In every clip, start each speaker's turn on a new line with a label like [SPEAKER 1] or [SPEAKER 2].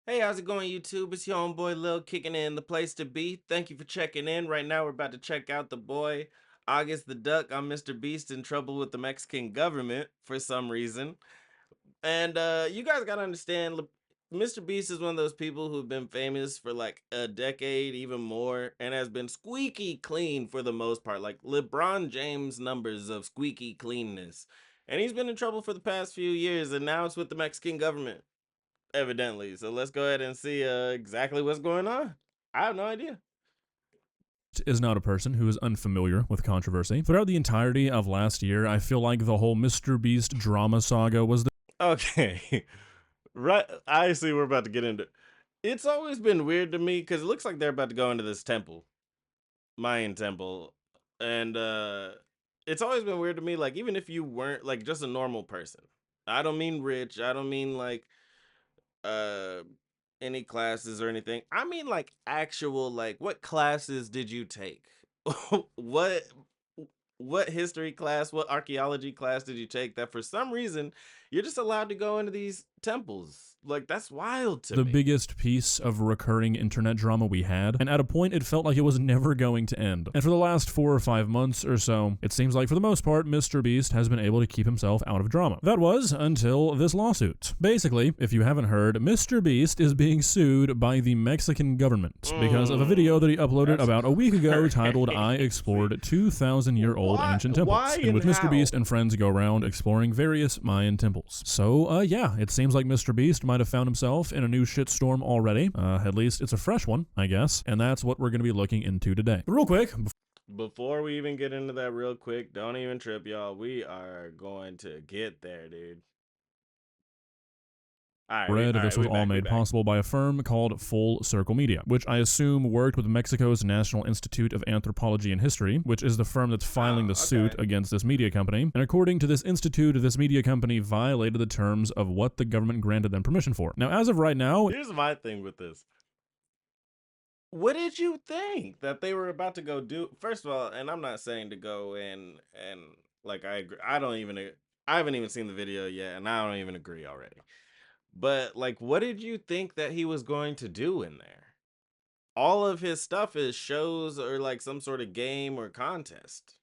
[SPEAKER 1] Hey, how's it going, YouTube? It's your homeboy Lil kicking in the place to be. Thank you for checking in. Right now, we're about to check out the boy August the Duck on Mr. Beast in trouble with the Mexican government for some reason. And you guys gotta understand, Mr. Beast is one of those people who've been famous for like a decade, even more, and has been squeaky clean for the most part, like LeBron James numbers of squeaky cleanness. And he's been in trouble for the past few years, and now it's with the Mexican government evidently. So let's go ahead and see exactly what's going on. I have no idea.
[SPEAKER 2] Is not a person who is unfamiliar with controversy. Throughout the entirety of last year, I feel like the whole Mr. Beast drama saga was
[SPEAKER 1] Okay. Right. I see we're about to get into. It's always been weird to me because it looks like they're about to go into this temple, Mayan temple. And it's always been weird to me, like, even if you weren't like just a normal person. I don't mean rich, I don't mean like uh any classes or anything. I mean like actual like what classes did you take? what what history class, what archaeology class did you take that for some reason you're just allowed to go into these temples? Like that's wild to
[SPEAKER 2] the
[SPEAKER 1] me.
[SPEAKER 2] biggest piece of recurring internet drama we had, and at a point it felt like it was never going to end. And for the last 4 or 5 months or so, it seems like for the most part, Mr. Beast has been able to keep himself out of drama. That was until this lawsuit. Basically, if you haven't heard, Mr. Beast is being sued by the Mexican government because of a video that he uploaded
[SPEAKER 1] That's
[SPEAKER 2] about a week ago titled I
[SPEAKER 1] crazy.
[SPEAKER 2] Explored 2,000-year-old Ancient
[SPEAKER 1] Why
[SPEAKER 2] Temples, in
[SPEAKER 1] and
[SPEAKER 2] which Mr.
[SPEAKER 1] how?
[SPEAKER 2] Beast and friends go around exploring various Mayan temples. So, yeah, it seems like Mr. Beast might have found himself in a new shitstorm already. At least it's a fresh one, I guess, and that's what we're going to be looking into today. But real quick,
[SPEAKER 1] Before we even get into that real quick, don't even trip, y'all. We are going to get there, dude.
[SPEAKER 2] this was
[SPEAKER 1] We
[SPEAKER 2] all
[SPEAKER 1] back, we
[SPEAKER 2] made
[SPEAKER 1] back.
[SPEAKER 2] possible by a firm called Full Circle Media, which I assume worked with Mexico's National Institute of Anthropology and History, which is the firm that's filing the suit
[SPEAKER 1] Okay.
[SPEAKER 2] against this media company. And according to this institute, this media company violated the terms of what the government granted them permission for. Now, as of right now,
[SPEAKER 1] Here's my thing with this. What did you think that they were about to go do? First of all, and I'm not saying to go in and like I agree. I haven't even seen the video yet, and I don't even agree already. But like, what did you think that he was going to do in there? All of his stuff is shows or like some sort of game or contest.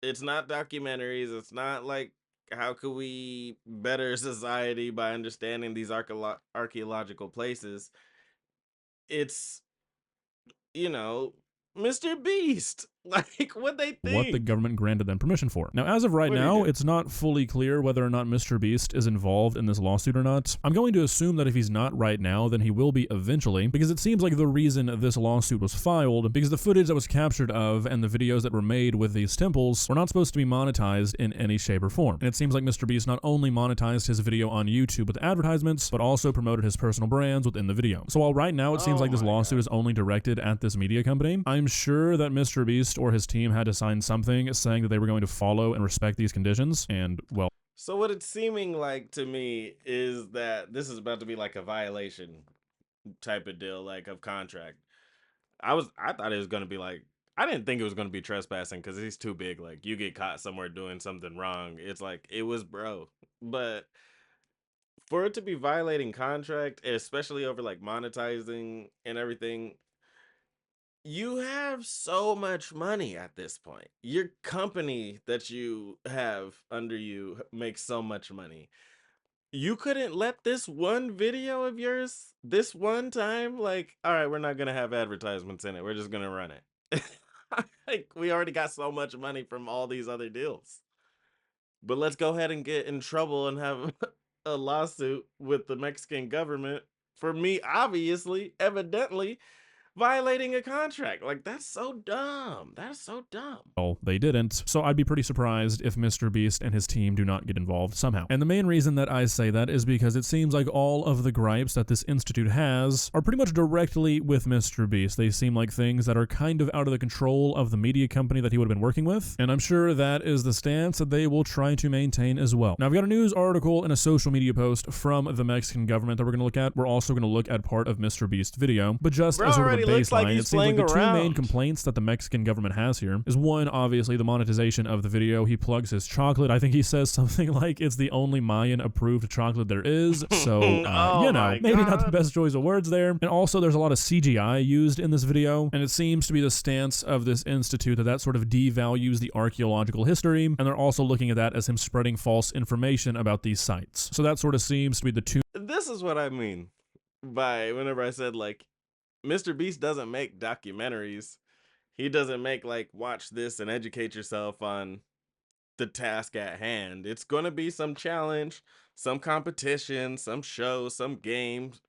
[SPEAKER 1] It's not documentaries. It's not like how could we better society by understanding these archaeological places. It's you know, Mr. Beast. Like, what they
[SPEAKER 2] what the
[SPEAKER 1] think?
[SPEAKER 2] government granted them permission for. Now, as of right
[SPEAKER 1] What'd he
[SPEAKER 2] now,
[SPEAKER 1] do?
[SPEAKER 2] it's not fully clear whether or not Mr. Beast is involved in this lawsuit or not. I'm going to assume that if he's not right now, then he will be eventually, because it seems like the reason this lawsuit was filed, because the footage that was captured of and the videos that were made with these temples were not supposed to be monetized in any shape or form. And it seems like Mr. Beast not only monetized his video on YouTube with advertisements, but also promoted his personal brands within the video. So while right now it seems
[SPEAKER 1] Oh
[SPEAKER 2] like this
[SPEAKER 1] my
[SPEAKER 2] lawsuit
[SPEAKER 1] god.
[SPEAKER 2] is only directed at this media company, I'm sure that Mr. Beast or his team had to sign something saying that they were going to follow and respect these conditions, and well,
[SPEAKER 1] So what it's seeming like to me is that this is about to be like a violation type of deal, like of contract. I thought it was gonna be like I didn't think it was gonna be trespassing because he's too big. Like you get caught somewhere doing something wrong. It's like it was bro. But for it to be violating contract, especially over like monetizing and everything, you have so much money at this point. Your company that you have under you makes so much money. You couldn't let this one video of yours this one time, like, all right, we're not gonna have advertisements in it. We're just gonna run it. Like, we already got so much money from all these other deals. But let's go ahead and get in trouble and have a lawsuit with the Mexican government for me, obviously, evidently, violating a contract. Like that's so dumb. That's so dumb.
[SPEAKER 2] they didn't. So I'd be pretty surprised if Mr. Beast and his team do not get involved somehow. And the main reason that I say that is because it seems like all of the gripes that this institute has are pretty much directly with Mr. Beast. They seem like things that are kind of out of the control of the media company that he would have been working with. And I'm sure that is the stance that they will try to maintain as well. Now, I've got a news article and a social media post from the Mexican government that we're going to look at. We're also going to look at part of Mr. Beast's video. But just
[SPEAKER 1] Bro
[SPEAKER 2] as sort of a
[SPEAKER 1] already he looks like
[SPEAKER 2] baseline, it
[SPEAKER 1] he's
[SPEAKER 2] seems like
[SPEAKER 1] playing
[SPEAKER 2] the two main
[SPEAKER 1] around.
[SPEAKER 2] complaints that the Mexican government has here is one, obviously, the monetization of the video. He plugs his chocolate. I think he says something like it's the only Mayan approved chocolate there is. So,
[SPEAKER 1] Oh my
[SPEAKER 2] maybe not the
[SPEAKER 1] god.
[SPEAKER 2] best choice of words there. And also, there's a lot of CGI used in this video, and it seems to be the stance of this institute that sort of devalues the archaeological history, and they're also looking at that as him spreading false information about these sites. So that sort of seems to be the two
[SPEAKER 1] This is what I mean by whenever I said like Mr. Beast doesn't make documentaries. He doesn't make like watch this and educate yourself on the task at hand. It's going to be some challenge, some competition, some show, some games.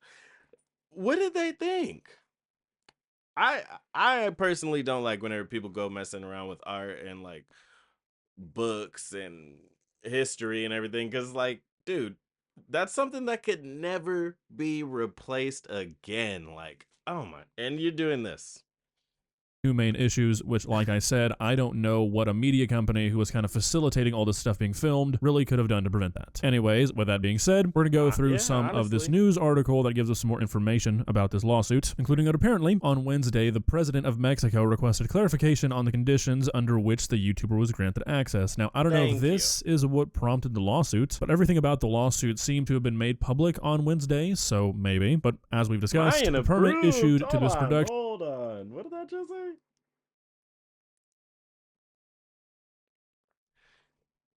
[SPEAKER 1] What did they think? I I personally don't like whenever people go messing around with art and like books and history and everything cuz like dude, that's something that could never be replaced again. Like, oh my. And you're doing this.
[SPEAKER 2] main issues, which, like I said, I don't know what a media company who was kind of facilitating all this stuff being filmed really could have done to prevent that. Anyways, with that being said, we're going to go through
[SPEAKER 1] Yeah,
[SPEAKER 2] some of this
[SPEAKER 1] honestly.
[SPEAKER 2] news article that gives us some more information about this lawsuit, including that apparently on Wednesday, the president of Mexico requested clarification on the conditions under which the YouTuber was granted access. Now, I don't know if
[SPEAKER 1] Thank
[SPEAKER 2] this is what prompted the lawsuit, but everything about the lawsuit seemed to have been made public on Wednesday, so maybe. But as we've discussed,
[SPEAKER 1] Ryan
[SPEAKER 2] the permit
[SPEAKER 1] approved.
[SPEAKER 2] issued to
[SPEAKER 1] Hold
[SPEAKER 2] this
[SPEAKER 1] on,
[SPEAKER 2] production
[SPEAKER 1] hold on. What did I just say?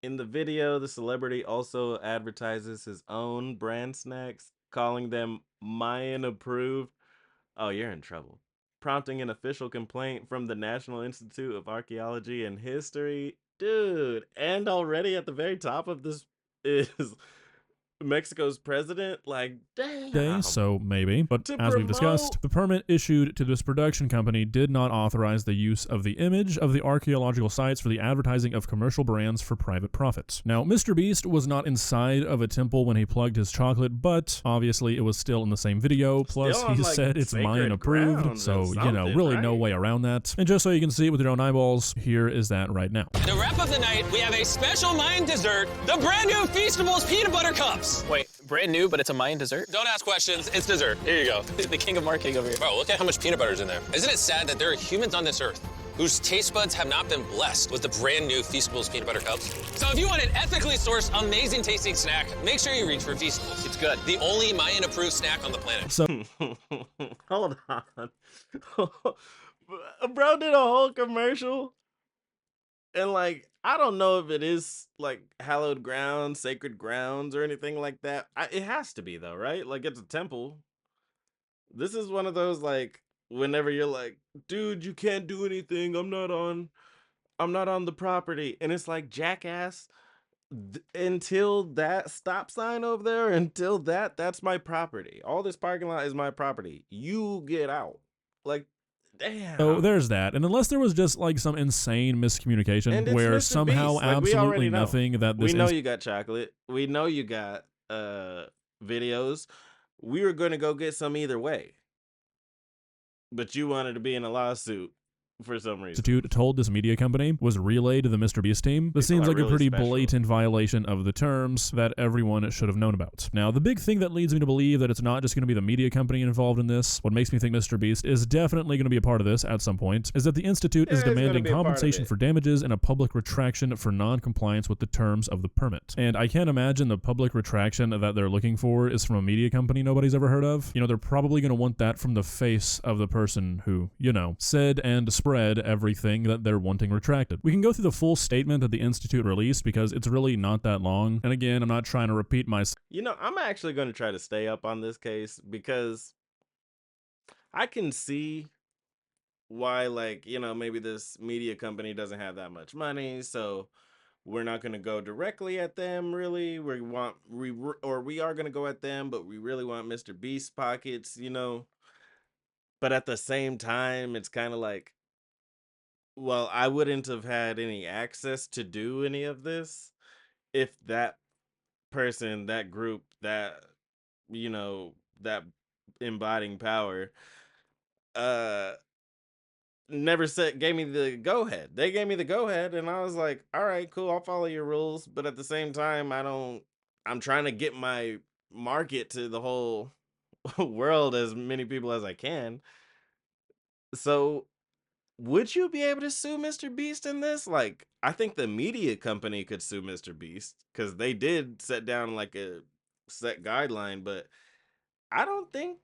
[SPEAKER 1] In the video, the celebrity also advertises his own brand snacks, calling them Mayan approved. Oh, you're in trouble. Prompting an official complaint from the National Institute of Archaeology and History. Dude, and already at the very top of this is Mexico's president. Like,
[SPEAKER 2] day,
[SPEAKER 1] damn.
[SPEAKER 2] so maybe. But
[SPEAKER 1] To
[SPEAKER 2] as we've discussed,
[SPEAKER 1] promote.
[SPEAKER 2] the permit issued to this production company did not authorize the use of the image of the archaeological sites for the advertising of commercial brands for private profits. Now, Mr. Beast was not inside of a temple when he plugged his chocolate, but obviously it was still in the same video. Plus,
[SPEAKER 1] Still on,
[SPEAKER 2] he
[SPEAKER 1] like,
[SPEAKER 2] said it's Mayan
[SPEAKER 1] sacred
[SPEAKER 2] approved,
[SPEAKER 1] grounds
[SPEAKER 2] so,
[SPEAKER 1] or something,
[SPEAKER 2] really no
[SPEAKER 1] right?
[SPEAKER 2] way around that. And just so you can see it with your own eyeballs, here is that right now.
[SPEAKER 3] The wrap of the night, we have a special Mayan dessert, the brand new Feastables peanut butter cups.
[SPEAKER 4] Wait, brand new, but it's a Mayan dessert?
[SPEAKER 3] Don't ask questions, it's dessert. Here you go.
[SPEAKER 4] The king of marketing over here.
[SPEAKER 3] Bro, look at how much peanut butter's in there. Isn't it sad that there are humans on this earth whose taste buds have not been blessed with the brand new Feastables peanut butter cups? So if you want an ethically sourced, amazing tasting snack, make sure you reach for Feastables. It's good. The only Mayan approved snack on the planet.
[SPEAKER 2] So,
[SPEAKER 1] Hold on. Bro did a whole commercial. And like, I don't know if it is like hallowed grounds, sacred grounds, or anything like that. It has to be though, right? Like it's a temple. This is one of those like whenever you're like, dude, you can't do anything. I'm not on the property. And it's like, jackass, until that stop sign over there, until that's my property. All this parking lot is my property. You get out. Like,
[SPEAKER 2] so
[SPEAKER 1] damn.
[SPEAKER 2] there's that. And unless there was just like some insane miscommunication
[SPEAKER 1] And it's
[SPEAKER 2] where
[SPEAKER 1] Mr.
[SPEAKER 2] somehow
[SPEAKER 1] Beast. Like, we already
[SPEAKER 2] absolutely
[SPEAKER 1] know.
[SPEAKER 2] nothing that
[SPEAKER 1] We
[SPEAKER 2] this
[SPEAKER 1] know you got chocolate. We know you got videos. We were going to go get some either way. But you wanted to be in a lawsuit for some reason.
[SPEAKER 2] institute told this media company was relayed to the Mr. Beast team. This
[SPEAKER 1] People
[SPEAKER 2] seems
[SPEAKER 1] are
[SPEAKER 2] like a
[SPEAKER 1] really
[SPEAKER 2] pretty
[SPEAKER 1] special.
[SPEAKER 2] blatant violation of the terms that everyone should have known about. Now, the big thing that leads me to believe that it's not just going to be the media company involved in this, what makes me think Mr. Beast is definitely going to be a part of this at some point, is that the institute is
[SPEAKER 1] Yeah, he's gonna
[SPEAKER 2] demanding
[SPEAKER 1] be a part of
[SPEAKER 2] compensation
[SPEAKER 1] it.
[SPEAKER 2] for damages and a public retraction for non-compliance with the terms of the permit. And I can't imagine the public retraction that they're looking for is from a media company nobody's ever heard of. They're probably going to want that from the face of the person who, said and spread everything that they're wanting retracted. We can go through the full statement that the Institute released because it's really not that long. And again, I'm not trying to repeat myself.
[SPEAKER 1] I'm actually going to try to stay up on this case because I can see why, like, maybe this media company doesn't have that much money, so we're not going to go directly at them. Really, we are going to go at them, but we really want Mr. Beast's pockets. But at the same time, it's kind of like, well, I wouldn't have had any access to do any of this if that person, that group, that embodying power, uh, never gave me the go ahead. They gave me the go ahead, and I was like, all right, cool, I'll follow your rules. But at the same time, I'm trying to get my market to the whole world as many people as I can. So would you be able to sue Mr. Beast in this? Like, I think the media company could sue Mr. Beast because they did set down like a set guideline, but I don't think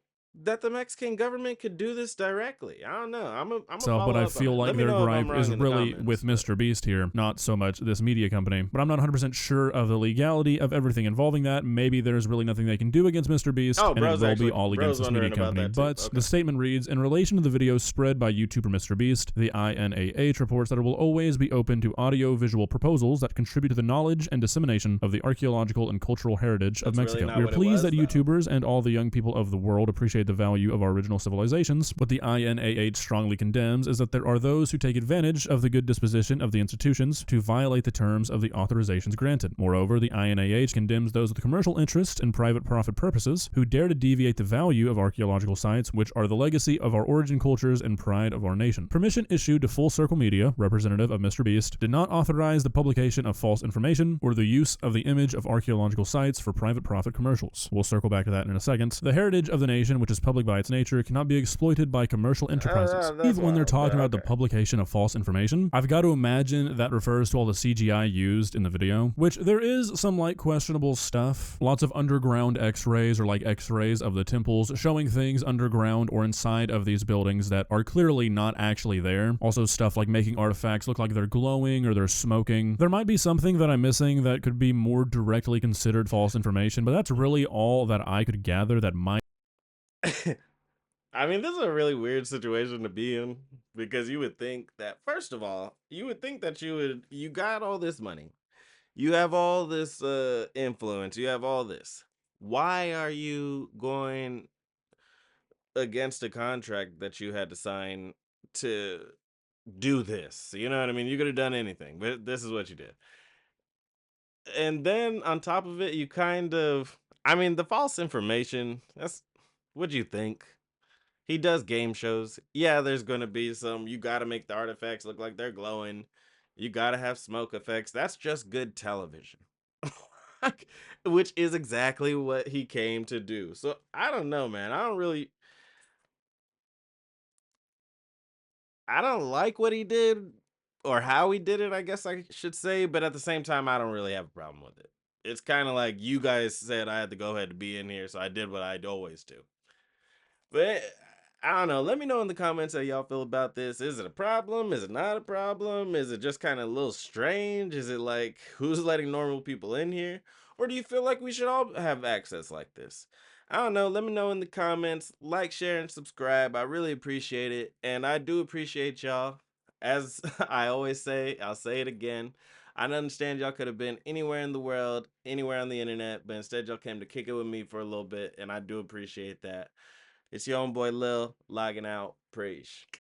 [SPEAKER 1] that the Mexican government could do this directly. I don't know. I'm gonna
[SPEAKER 2] So, but
[SPEAKER 1] follow
[SPEAKER 2] I
[SPEAKER 1] up on
[SPEAKER 2] feel
[SPEAKER 1] it.
[SPEAKER 2] like
[SPEAKER 1] Let me
[SPEAKER 2] their
[SPEAKER 1] know if I'm
[SPEAKER 2] gripe is
[SPEAKER 1] wrong in the
[SPEAKER 2] really with
[SPEAKER 1] comments. But
[SPEAKER 2] Mr. Beast here, not so much this media company. But I'm not 100% sure of the legality of everything involving that. Maybe there's really nothing they can do against Mr. Beast,
[SPEAKER 1] oh,
[SPEAKER 2] and it will be all against
[SPEAKER 1] bro's
[SPEAKER 2] this media
[SPEAKER 1] wondering about
[SPEAKER 2] company.
[SPEAKER 1] that too.
[SPEAKER 2] But
[SPEAKER 1] Okay.
[SPEAKER 2] the statement reads, in relation to the videos spread by YouTuber Mr. Beast, the INAH reports that it will always be open to audio-visual proposals that contribute to the knowledge and dissemination of the archaeological and cultural heritage of
[SPEAKER 1] That's really
[SPEAKER 2] Mexico.
[SPEAKER 1] not
[SPEAKER 2] We are
[SPEAKER 1] what it
[SPEAKER 2] pleased
[SPEAKER 1] was,
[SPEAKER 2] that
[SPEAKER 1] though.
[SPEAKER 2] YouTubers and all the young people of the world appreciate the value of our original civilizations, but the INAH strongly condemns is that there are those who take advantage of the good disposition of the institutions to violate the terms of the authorizations granted. Moreover, the INAH condemns those with commercial interest and private profit purposes who dare to deviate the value of archaeological sites, which are the legacy of our origin cultures and pride of our nation. Permission issued to Full Circle Media, representative of Mr. Beast, did not authorize the publication of false information or the use of the image of archaeological sites for private profit commercials. We'll circle back to that in a second. The heritage of the nation, which is public by its nature, cannot be exploited by commercial enterprises.
[SPEAKER 1] That's
[SPEAKER 2] Even when they're
[SPEAKER 1] wild, but
[SPEAKER 2] talking about the
[SPEAKER 1] okay.
[SPEAKER 2] publication of false information, I've got to imagine that refers to all the CGI used in the video, which there is some like questionable stuff. Lots of underground x-rays or like x-rays of the temples showing things underground or inside of these buildings that are clearly not actually there. Also stuff like making artifacts look like they're glowing or they're smoking. There might be something that I'm missing that could be more directly considered false information, but that's really all that I could gather that might.
[SPEAKER 1] I mean, this is a really weird situation to be in because you would think that first of all, you would think that you got all this money. You have all this influence, you have all this. Why are you going against a contract that you had to sign to do this? You know what I mean? You could have done anything, but this is what you did. And then on top of it, you kind of I mean, the false information, that's what you think. He does game shows. Yeah, there's gonna be some you gotta make the artifacts look like they're glowing. You gotta have smoke effects. That's just good television. Like, which is exactly what he came to do. So I don't know, man. I don't like what he did or how he did it, I guess I should say, but at the same time, I don't really have a problem with it. It's kind of like you guys said I had to go ahead to be in here, so I did what I'd always do. But I don't know. Let me know in the comments how y'all feel about this. Is it a problem? Is it not a problem? Is it just kind of a little strange? Is it like who's letting normal people in here? Or do you feel like we should all have access like this? I don't know. Let me know in the comments. Like, share, and subscribe. I really appreciate it. And I do appreciate y'all. As I always say, I'll say it again. I understand y'all could have been anywhere in the world, anywhere on the internet, but instead y'all came to kick it with me for a little bit, and I do appreciate that. It's your own boy Lil logging out. Preach.